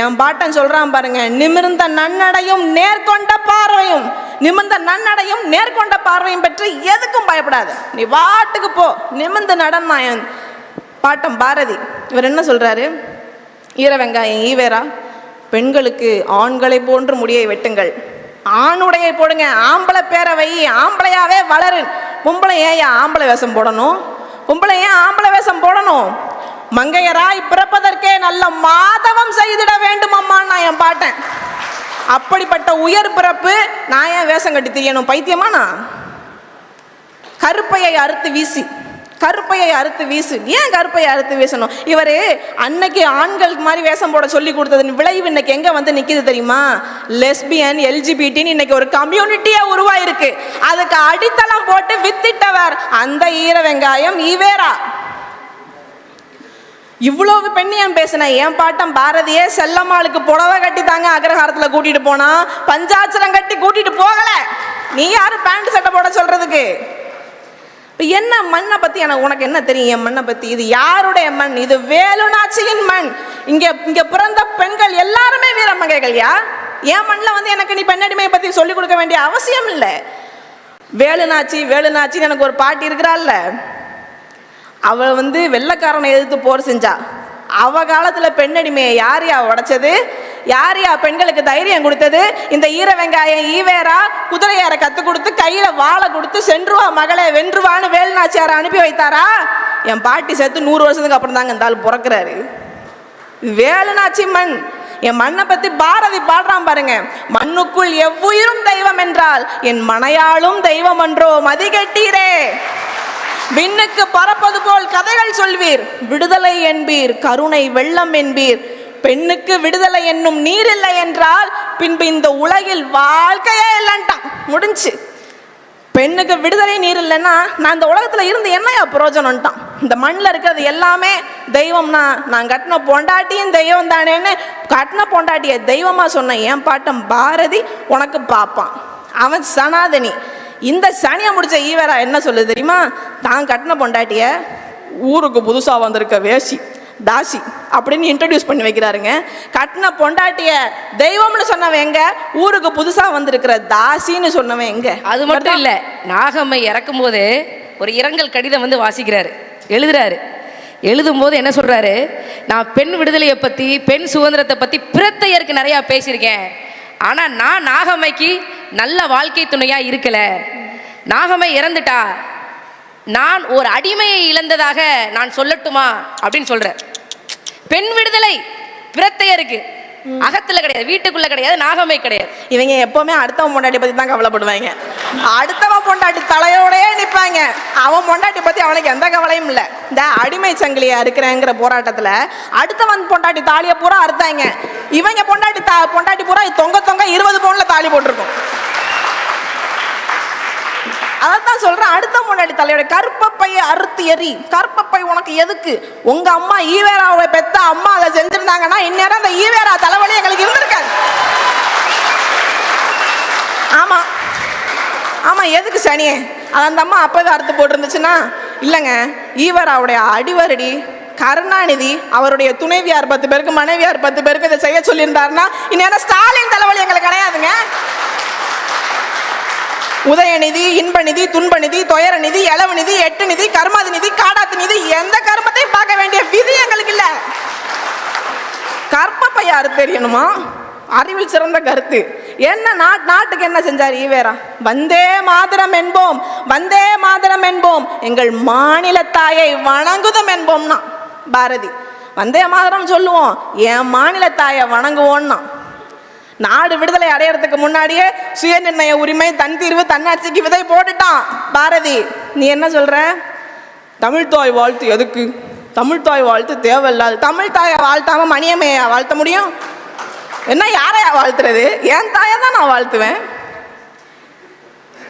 என் பாட்டன் சொல்றான் பாருங்க, நிமிர்ந்த நன்னடையும் நேர்கொண்ட பார்வையும், நிமிர்ந்த நன்னடையும் நேர்கொண்ட பார்வையும் பெற்று எதுக்கும் பயப்படாது, நீ வாட்டுக்கு போ, நிமிர்ந்து நடன்னா என் பாட்டன் பாரதி. இவர் என்ன சொல்றாரு? ஈர வெங்காயம் ஈவேரா, பெண்களுக்கு ஆண்களை போன்று முடியை வெட்டுங்கள், ஆணுடையை போடுங்க, ஆம்பளை பேரை வை, ஆம்பளையாவே வளரு. பொம்பளை ஏன் ஆம்பளை வேஷம் போடணும்? பொம்பளை ஏன் ஆம்பளை வேஷம் போடணும்? மங்கையராய் பிறப்பதற்கே நல்ல மாதவம் செய்திட வேண்டும் அம்மா நான் என் பாட்டேன். அப்படிப்பட்ட உயர் பிறப்பு நான் ஏன் வேஷம் கட்டி தெரியணும்? பைத்தியமா நான்? கருப்பையை அறுத்து வீசி, கருப்பையை அறுத்து வீசு. ஏன் கருப்பையை அறுத்து வீசணும்? இவர் அன்னைக்கு ஆண்களுக்கு மாதிரி வேஷம் போட சொல்லி கொடுத்தது விளைவு இன்னைக்கு எங்க வந்து நிக்குது தெரியுமா? லெஸ்பியன், எல்ஜிபிடின்னு இன்னைக்கு ஒரு கம்யூனிட்டியே உருவாயிருக்கு. அதுக்கு அடித்தளம் போட்டு வித்திட்டவர் அந்த ஈர வெங்காயம் ஈவேரா. இவ்வளவு பெண்ணியம் பேசின என் பாட்டம் பாரதியே செல்லம்மாளுக்கு புடவை கட்டி தாங்க அக்ரஹாரத்தில் கூட்டிட்டு போனா, பஞ்சாட்சரம் கட்டி கூட்டிட்டு போகல. நீ யாரு பேண்ட் சட்டை போட சொல்றதுக்கு? என்ன மண்ணை பத்தி எனக்கு உனக்கு என்ன தெரியும்? என் மண்ணை பத்தி. இது யாருடைய மண்? இது வேலுநாச்சியின் மண். இங்க பிறந்த பெண்கள் எல்லாருமே வீரமங்கைகள்யா. என் மண்ணில் வந்து எனக்கு நீ பெண்ணடிமையை பத்தி சொல்லிக் கொடுக்க வேண்டிய அவசியம் இல்லை. வேலுநாச்சி வேலுநாச்சின்னு எனக்கு ஒரு பாட்டி இருக்கிறாள்ல, அவள் வந்து வெள்ளைக்காரனை எதிர்த்து போர் செஞ்சா. அவ காலத்துல பெண்ணடிமையை யாரையா உடைச்சது? யாரையா பெண்களுக்கு தைரியம் கொடுத்தது? இந்த ஈர வெங்காயம் ஈவேரா குதிரையார கத்து கொடுத்து கையில வாழை கொடுத்து சென்றுவா மகளே வென்றுவான்னு வேலுநாச்சியாரை அனுப்பி வைத்தாரா? என் பாட்டி சேர்த்து 100 வருஷத்துக்கு அப்புறம் தாங்க இந்த ஆள் பிறக்கிறாரு. வேலுநாச்சி மண். என் மண்ணை பத்தி பாரதி பாடுறான் பாருங்க, மண்ணுக்குள் எவ்வுயிரும் தெய்வம் என்றால் என் மனையாளும் தெய்வம் என்றோ மதிகட்டீரே. விண்ணுக்கு பறப்பது போல் கதைகள் சொல்வீர், விடுதலை என்பீர், கருணை வெள்ளம் என்பீர். பெண்ணுக்கு விடுதலை என்னும் நீர் இல்லை என்றால் பின்பு இந்த உலகில் வாழ்க்கையே இல்லைன்ட்டான். முடிஞ்சு. பெண்ணுக்கு விடுதலை நீர் இல்லைன்னா நான் இந்த உலகத்துல இருந்து என்னையா பிரயோஜனம்ட்டான். இந்த மண்ணில் இருக்கிறது எல்லாமே தெய்வம்னா நான் கட்டின பொண்டாட்டியும் தெய்வம் தானேன்னு கட்டின பொண்டாட்டிய தெய்வமா சொன்ன என் பாட்டம் பாரதி உனக்கு பார்ப்பான். அவன் சனாதனி. இந்த சனியை முடிச்ச ஈவேரா என்ன சொல்லுது தெரியுமா? தான் கட்டின பொண்டாட்டிய ஊருக்கு புதுசா வந்திருக்க வேசி தாசி அப்படின்னு இன்ட்ரடியூஸ் பண்ணி வைக்கிறாருங்க. கட்டின பொண்டாட்டிய தெய்வம்னு சொன்னவன் எங்க? ஊருக்கு புதுசா வந்திருக்கிற தாசின்னு சொன்னவன் எங்க? அது மட்டும் இல்ல, நாகம்மை இறக்கும் போது ஒரு இரங்கல் கடிதம் வந்து வாசிக்கிறாரு, எழுதுறாரு. எழுதும் போது என்ன சொல்றாரு? நான் பெண் விடுதலையை பத்தி, பெண் சுதந்திரத்தை பத்தி பிரத்தையருக்கு நிறைய பேசியிருக்கேன். ஆனா நான் நாகம்மைக்கு நல்ல வாழ்க்கை துணையா இருக்கல. நாகம்மை இறந்துட்டா, நான் ஒரு அடிமையை இழந்ததாக நான் சொல்லட்டுமா அப்படின்னு சொல்ற. பெண் விடுதலை பிரத்தையருக்கு அகத்துல கிடையாது, வீட்டுக்குள்ள கிடையாது, நாகம்மை கிடையாது. இவங்க எப்பவுமே அடுத்தவன் பொண்டாட்டி பத்தி தான் கவலைப்படுவாங்க. அடுத்தவன் பொண்டாட்டி தலையோடயே நிற்பாங்க. அவன் பொண்டாட்டி பத்தி அவனுக்கு எந்த கவலையும் இல்லை. இந்த அடிமை சங்கிலியா இருக்கிறேங்கிற போராட்டத்துல அடுத்தவன் பொண்டாட்டி தாலியை பூரா அறுத்தாங்க. இவங்க பொண்டாட்டி பூரா தொங்க தொங்க 20 பவுன்ல தாலி போட்டிருக்கும். அதான் சொல்றேன், அடுத்த முன்னாடி தலையோட கருப்பப்பையை அறுத்து எறி. கருப்பப்பை உனக்கு எதுக்கு? உங்க அம்மா ஈவேராவை பெத்த அம்மா அதை செஞ்சிருந்தாங்கன்னா இந்நேரம் அந்த ஈவேரா தலைவலி எங்களுக்கு இருந்திருக்காது. ஆமா ஆமா, எதுக்கு சனியே? அது அந்த அம்மா அப்பவே அறுத்து போட்டிருந்துச்சுன்னா இல்லைங்க. ஈவேராவுடைய அடிவரடி கருணாநிதி அவருடைய துணைவியார் 10 பேருக்கு, மனைவியார் 10 பேருக்கு இதை செய்ய சொல்லியிருந்தாருன்னா இந்நேரம் ஸ்டாலின் தலைவலி எங்களுக்கு கிடையாதுங்க. உதயநிதி, இன்பநிதி, துன்பநிதி, துயர நிதி, இளவு நிதி, எட்டு நிதி, கர்மாதி நிதி, காடாத்து நிதி, எந்த கர்மத்தையும் பார்க்க வேண்டிய விதி எங்களுக்கு இல்ல. கற்பப்பை யாரு தெரியணுமா? அறிவில் சிறந்த கருத்து என்ன? நாட்டுக்கு என்ன செஞ்சார் ஈவேரா? வந்தே மாதரம் என்போம், வந்தே மாதரம் என்போம், எங்கள் மாநில தாயை வணங்குதும் என்போம்னா பாரதி. வந்தே மாதரம் சொல்லுவோம், என் மாநில தாயை வணங்குவோம்னா. நாடு விடுதலை அடையறதுக்கு முன்னாடியே சுயநிர்ணய உரிமை, தன் தீர்வு, தன்னாட்சிக்கு விதை போட்டுட்டான் பாரதி. நீ என்ன சொல்ற? தமிழ்தாய் வாழ்த்து எதுக்கு? தமிழ்தாய் வாழ்த்து தேவையில்லாது. தமிழ்தாயை வாழ்த்தாம மணியம்மையா வாழ்த்த முடியும்? என்ன யாரையா வாழ்த்துறது? என் தாயை தான் நான் வாழ்த்துவேன்.